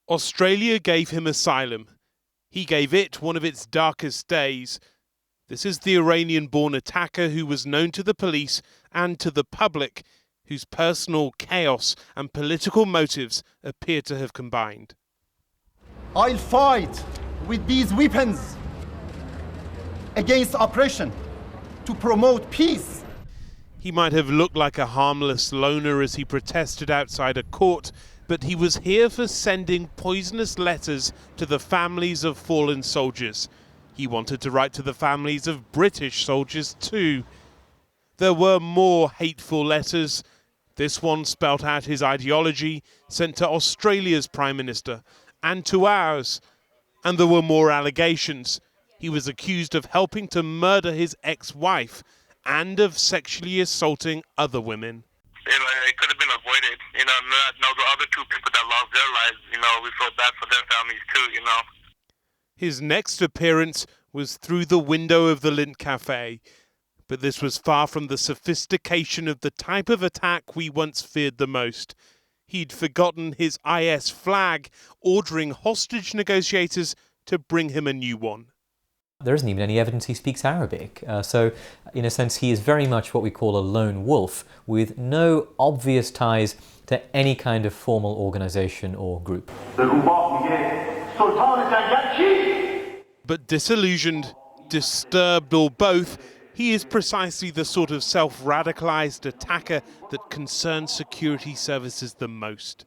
Australia gave him asylum. He gave it one of its darkest days. This is the Iranian-born attacker who was known to the police and to the public, whose personal chaos and political motives appear to have combined. I'll fight with these weapons against oppression to promote peace. He might have looked like a harmless loner as he protested outside a court, but he was here for sending poisonous letters to the families of fallen soldiers. He wanted to write to the families of British soldiers too. There were more hateful letters. This one spelt out his ideology, sent to Australia's Prime Minister and to ours. And there were more allegations. He was accused of helping to murder his ex-wife and of sexually assaulting other women. It could have been avoided, now the other two people that lost their lives, we felt bad for their families too, His next appearance was through the window of the Lindt Cafe, but this was far from the sophistication of the type of attack we once feared the most. He'd forgotten his IS flag, ordering hostage negotiators to bring him a new one. There isn't even any evidence he speaks Arabic, so in a sense he is very much what we call a lone wolf, with no obvious ties to any kind of formal organisation or group. But disillusioned, disturbed or both, he is precisely the sort of self-radicalised attacker that concerns security services the most.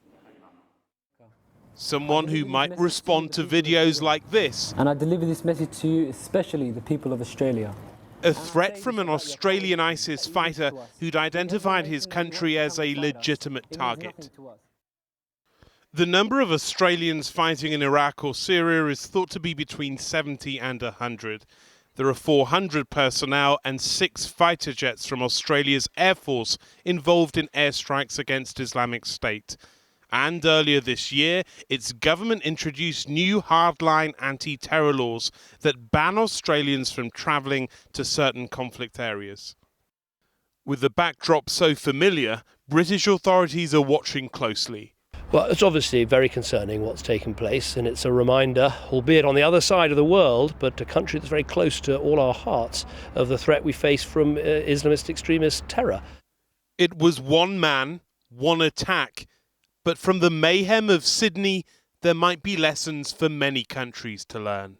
Someone who might respond to videos like this. And I deliver this message to you, especially the people of Australia. A threat from an Australian ISIS fighter who'd identified his country as a legitimate target. The number of Australians fighting in Iraq or Syria is thought to be between 70 and 100. There are 400 personnel and 6 fighter jets from Australia's Air Force involved in airstrikes against Islamic State. And earlier this year, its government introduced new hardline anti-terror laws that ban Australians from travelling to certain conflict areas. With the backdrop so familiar, British authorities are watching closely. Well, it's obviously very concerning what's taken place, and it's a reminder, albeit on the other side of the world, but a country that's very close to all our hearts, of the threat we face from Islamist extremist terror. It was one man, one attack. But from the mayhem of Sydney, there might be lessons for many countries to learn.